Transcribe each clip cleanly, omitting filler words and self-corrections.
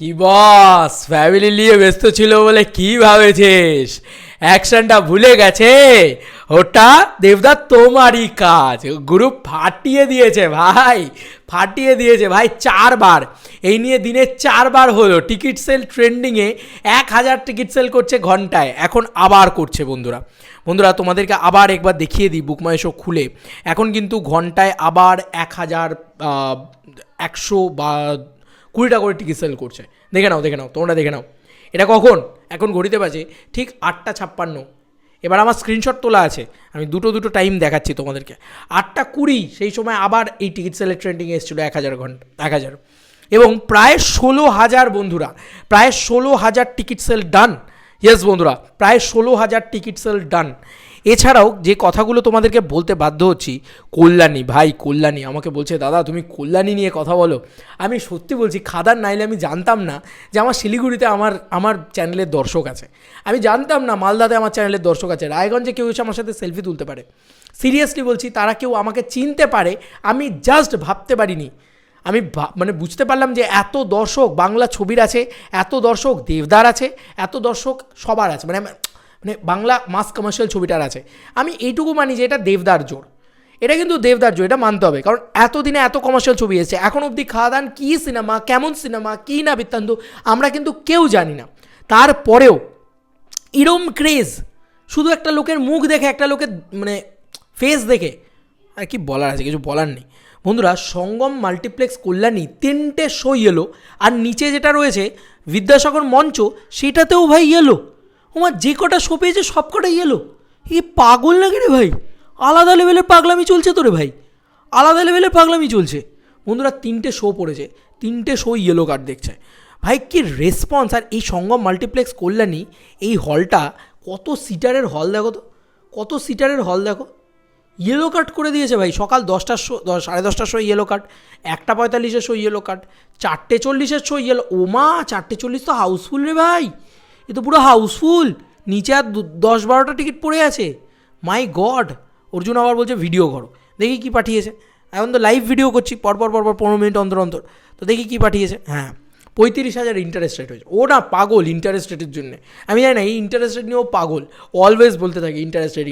কি বস, ফ্যামিলি নিয়ে ব্যস্ত ছিল বলে কি ভাবেছিস? অ্যাকশনটা ভুলে গেছে। ওটা দেবদা তোমারই কাজ। গ্রুপ ফাটিয়ে দিয়েছে ভাই, ফাটিয়ে দিয়েছে ভাই 4বার। এই নিয়ে দিনে 4বার হলো টিকিট সেল ট্রেন্ডিংয়ে। 1000 টিকিট সেল করছে ঘন্টায়, এখন আবার করছে বন্ধুরা। বন্ধুরা তোমাদেরকে আবার একবার দেখিয়ে দিই বুক মাই শো খুলে। এখন কিন্তু ঘন্টায় আবার 1120টা করে টিকিট সেল করছে। দেখে নাও তোমরা দেখে নাও। এটা কখন? এখন ঘড়িতে বাজে ঠিক 8:56। এবার আমার স্ক্রিনশট তোলা আছে, আমি দুটো টাইম দেখাচ্ছি তোমাদেরকে। 8:20 সেই সময় আবার এই টিকিট সেলের ট্রেন্ডিংয়ে এসেছিলো 1000 এবং প্রায় 16,000 বন্ধুরা, প্রায় 16,000 টিকিট সেল ডান। ইয়েস বন্ধুরা, প্রায় 16,000 টিকিট সেল ডান। এছাড়াও যে কথাগুলো তোমাদেরকে বলতে বাধ্য হচ্ছি, কল্যাণী ভাই, কল্যাণী আমাকে বলছে দাদা তুমি কল্যাণী নিয়ে কথা বলো। আমি সত্যি বলছি, খাদার নাইলে আমি জানতাম না যে আমার শিলিগুড়িতে আমার চ্যানেলের দর্শক আছে। আমি জানতাম না মালদাতে আমার চ্যানেলের দর্শক আছে। রায়গঞ্জে কেউ এসে আমার সাথে সেলফি তুলতে পারে। সিরিয়াসলি বলছি, তারা কেউ আমাকে চিনতে পারে, আমি জাস্ট ভাবতে পারিনি। আমি মানে বুঝতে পারলাম যে এত দর্শক বাংলা ছবির আছে, এত দর্শক দেবদার আছে, এত দর্শক সবার আছে, মানে বাংলা মাস কমার্শিয়াল ছবিটার আছে। আমি এইটুকু মানি যে এটা দেবদার জোর। এটা কিন্তু দেবদার জোর, এটা মানতে হবে। কারণ এতদিনে এত কমার্শিয়াল ছবি এসেছে, এখন অবধি খাদান কী সিনেমা, কেমন সিনেমা, কী না বৃত্তান্ত আমরা কিন্তু কেউ জানি না। তারপরেও এরম ক্রেজ, শুধু একটা লোকের মুখ দেখে, একটা লোকের মানে ফেস দেখে, আর কি বলার আছে, কিছু বলার নেই বন্ধুরা। সঙ্গম মাল্টিপ্লেক্স কল্যাণী 3টে শো এলো, আর নিচে যেটা রয়েছে বিদ্যাসাগর মঞ্চ, সেটাতেও ভাই এলো। আমার যে কটা শো পেয়েছে সব কটাই এলো। এ পাগল নাকি রে ভাই? আলাদা লেভেলের পাগলামি চলছে তো রে ভাই, আলাদা লেভেলের পাগলামি চলছে বন্ধুরা। 3টে শো পড়েছে, 3টে শো ইয়েলো কার্ড দেখছে ভাই, কি রেসপন্স! আর এই সঙ্গম মাল্টিপ্লেক্স কল্যাণী, এই হলটা কত সিটারের হল দেখো তো, কত সিটারের হল দেখো। ইয়েলো কার্ড করে দিয়েছে ভাই। সকাল 10টার শো, 10:30টার show yellow card, 1:45 show yellow card, 4:40 show yellow. ওমা 4:40 তো হাউসফুল রে ভাই, এ তো পুরো হাউসফুল। নিচে আর 10-12টা টিকিট পড়ে আছে। মাই গড! অর্জুন আবার বলছে ভিডিও করো, দেখি কি পাঠিয়েছে। এখন তো লাইভ ভিডিও করছি পরপর 15 মিনিট অন্তর, তো দেখি কি পাঠিয়েছে। হ্যাঁ, 35,000 ইন্টারেস্ট রেট হয়েছে। ও না পাগল ইন্টারেস্ট রেটের জন্য, আমি জানি না এই ইন্টারেস্ট রেট নিয়েও পাগল। অলওয়েজ বলতে থাকে ইন্টারেস্ট রেট।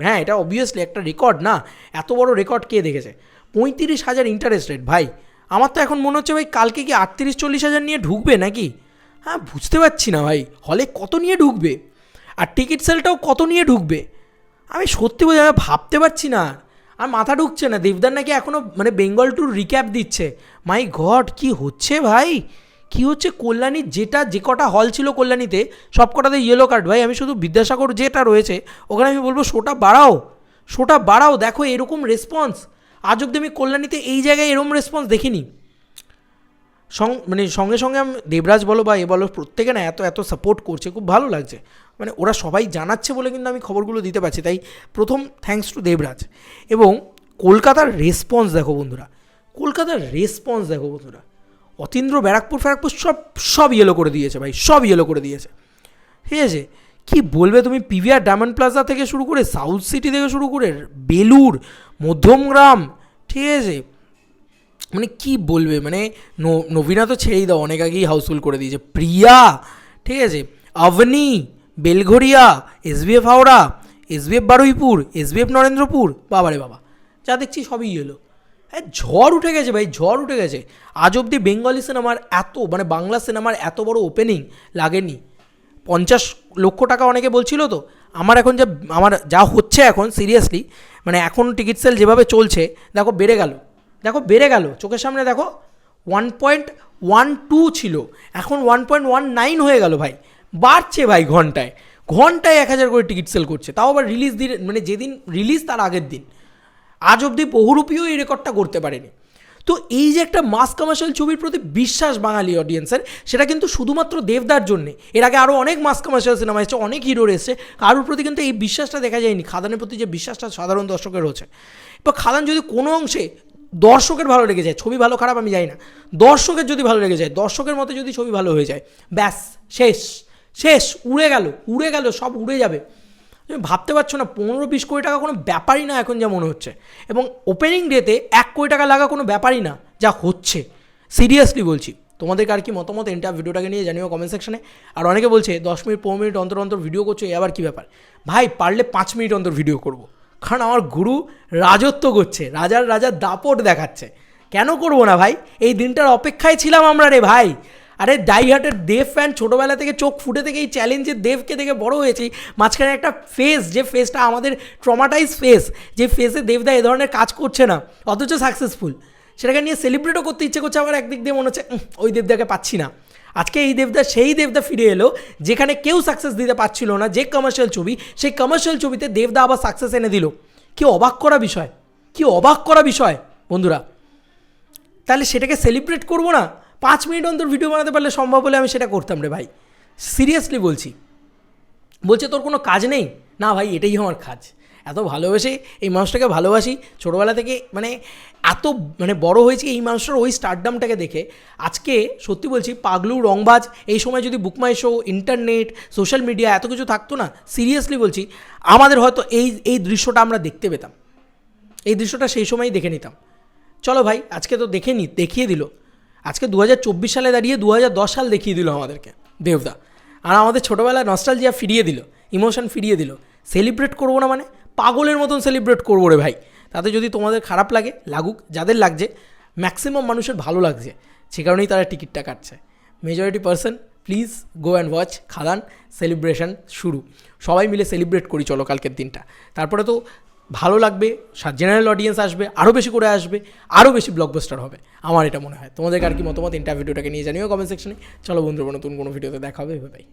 হ্যাঁ, এটা অবভিয়াসলি একটা রেকর্ড না, এত বড় রেকর্ড কে দেখেছে? 35,000 ইন্টারেস্ট রেট ভাই। আমার তো এখন মনে হচ্ছে ভাই কালকে কি 38-40,000 নিয়ে ঢুকবে নাকি? হ্যাঁ, বুঝতে পারছি না ভাই, হলে কত নিয়ে ঢুকবে আর টিকিট সেলটাও কত নিয়ে ঢুকবে। আমি সত্যি বলছি, আমি ভাবতে পারছি না, আর মাথা ঢুকছে না। দেবদার নাকি এখনও মানে বেঙ্গল ট্যুর রিক্যাপ দিচ্ছে। মাই গড, কি হচ্ছে ভাই, কি হচ্ছে? কল্যাণীর যে কটা হল ছিল কল্যাণীতে, সব কটাতে ইয়েলো কার্ড ভাই। আমি শুধু বিদ্যাসাগর যেটা রয়েছে ওখানে আমি বলবো শোটা বাড়াও। দেখো এরকম রেসপন্স আজ অব্দি আমি কল্যাণীতে এই জায়গায় এরকম রেসপন্স দেখিনি। সঙ্গে সঙ্গে আমি দেবরাজ বলো বা এ বলো, প্রত্যেকে না এত সাপোর্ট করছে, খুব ভালো লাগছে। মানে ওরা সবাই জানাচ্ছে বলে কিন্তু আমি খবরগুলো দিতে পারছি, তাই প্রথম থ্যাঙ্কস টু দেবরাজ। এবং কলকাতার রেসপন্স দেখো বন্ধুরা, অতীন্দ্র ব্যারাকপুর সব ইয়েলো করে দিয়েছে ভাই, সব ইয়েলো করে দিয়েছে। ঠিক আছে, কী বলবে তুমি? পিভিআর ডায়মন্ড প্লাজা থেকে শুরু করে, সাউথ সিটি থেকে শুরু করে, বেলুর, মধ্যমগ্রাম, ঠিক আছে, মানে কি বলবে? মানে নবীনা তো ছেড়েই দাও, অনেক আগেই হাউসফুল করে দিয়েছে। প্রিয়া, ঠিক আছে, Avani, Belgharia, SBF Howrah, SBF Baruipur, SBF Narendrapur, বাবারে বাবা, যা দেখছি সবই এলো। হ্যাঁ, ঝড় উঠে গেছে ভাই, ঝড় উঠে গেছে। আজ অবধি বেঙ্গলি সিনেমার মানে বাংলা সিনেমার এত বড় ওপেনিং লাগেনি। 50 লক্ষ টাকা অনেকে বলছিল তো। আমার যা হচ্ছে এখন, সিরিয়াসলি মানে এখন টিকিট সেল যেভাবে চলছে, দেখো বেড়ে গেল চোখের সামনে দেখো। 1.12 ছিল, এখন 1.19 হয়ে গেল ভাই। বাড়ছে ভাই, ঘন্টায় 1000 করে টিকিট সেল করছে, তাও আবার রিলিজ দিন, মানে যেদিন রিলিজ তার আগের দিন। আজ অবধি বহুরূপীও এই রেকর্ডটা করতে পারেনি। তো এই যে একটা মাস কমার্শিয়াল ছবির প্রতি বিশ্বাস বাঙালি অডিয়েন্সের, সেটা কিন্তু শুধুমাত্র দেবদার জন্যে। এর আগে আরও অনেক মাস কমার্শিয়াল সিনেমা এসেছে, অনেক হিরোর এসেছে, কারোর প্রতি কিন্তু এই বিশ্বাসটা দেখা যায়নি। খাদানের প্রতি যে বিশ্বাসটা সাধারণ দর্শকের হচ্ছে, এবার খাদান যদি কোনো অংশে দর্শকের ভালো লেগে যায়, ছবি ভালো খারাপ আমি জানি না, দর্শকের যদি ভালো লেগে যায়, দর্শকের মতো যদি ছবি ভালো হয়ে যায়, ব্যাস শেষ, উড়ে গেল, সব উড়ে যাবে। তুমি ভাবতে পারছো না, 15-20 কোটি টাকা কোনো ব্যাপারই না এখন যা মনে হচ্ছে। এবং ওপেনিং ডেতে 1 কোটি টাকা লাগা কোনো ব্যাপারই না যা হচ্ছে, সিরিয়াসলি বলছি। তোমাদেরকে আর কি মতামত এন্টার ভিডিওটাকে নিয়ে জানিও কমেন্ট সেকশনে। আর অনেকে বলছে 10 মিনিট 15 মিনিট অন্তর অন্তর ভিডিও করছো, এ আবার কী ব্যাপার? ভাই পারলে 5 মিনিট অন্তর ভিডিও করব, কারণ আমার গুরু রাজত্ব করছে, রাজার দাপট দেখাচ্ছে। কেন করবো না ভাই? এই দিনটার অপেক্ষায় ছিলাম আমরা রে ভাই। আরে ডাইহার্টের দেব ফ্যান, ছোটোবেলা থেকে চোখ ফুটে থেকে এই চ্যালেঞ্জের দেবকে দেখে বড় হয়েছি। মাঝখানে একটা ফেস, যে ফেসটা আমাদের ট্রমাটাইজ ফেস, যে ফেসে দেবদা এ ধরনের কাজ করছে না অথচ সাকসেসফুল, সেটাকে নিয়ে সেলিব্রেটও করতে ইচ্ছে করছে। আবার একদিক দিয়ে মনে হচ্ছে ওই দেবদাকে পাচ্ছি না। আজকে এই দেবদা সেই দেবদা ফিরে এলো যেখানে কেউ সাকসেস দিতে পারছিল না। যে কমার্শিয়াল ছবি, সেই কমার্শিয়াল ছবিতে দেবদা আবার সাকসেস এনে দিল। কি অবাক করা বিষয়, কি অবাক করা বিষয় বন্ধুরা। তাহলে সেটাকে সেলিব্রেট করবো না? 5 মিনিট অন্তর ভিডিও বানাতে পারলে সম্ভব হলে আমি সেটা করতাম রে ভাই, সিরিয়াসলি বলছি। বলছে তোর কোনো কাজ নেই? না ভাই, এটাই আমার কাজ। এত ভালোবেসে এই মানুষটাকে ভালোবাসি ছোটোবেলা থেকে, মানে এত বড় হয়েছি এই মানুষটার ওই স্টারডামটাকে দেখে। আজকে সত্যি বলছি, পাগলু রংবাজ এই সময় যদি বুকমাই শো, ইন্টারনেট, সোশ্যাল মিডিয়া এত কিছু থাকতো না, সিরিয়াসলি বলছি আমাদের হয়তো এই দৃশ্যটা আমরা দেখতে পেতাম। এই দৃশ্যটা সেই সময়ই দেখে নিতাম। চলো ভাই, আজকে তো দেখিয়ে দিল। আজকে 2024 সালে দাঁড়িয়ে 2010 সাল দেখিয়ে দিল আমাদেরকে দেবদা। আর আমাদের ছোটোবেলায় নস্টালজিয়া ফিরিয়ে দিল, ইমোশন ফিরিয়ে দিল। সেলিব্রেট করবো না মানে পাগলের মতন সেলিব্রেট করবো রে ভাই। তাতে যদি তোমাদের খারাপ লাগে, লাগুক, যাদের লাগছে, ম্যাক্সিমাম মানুষের ভালো লাগছে, সে কারণেই তারা টিকিটটা কাটছে। Majority person please go and watch Khadaan. Celebration শুরু, সবাই মিলে সেলিব্রেট করি চলো কালকের দিনটা। তারপরে তো ভালো লাগবে, জেনারেল অডিয়েন্স আসবে, আরও বেশি করে আসবে, আরও বেশি ব্লকবাস্টার হবে, আমার এটা মনে হয়। তোমাদের আর কি মতামত ভিডিওটাকে নিয়ে জানিও কমেন্ট সেকশনে। চলো বন্ধুরা, নতুন কোনো ভিডিওতে দেখা হবে, ভাই।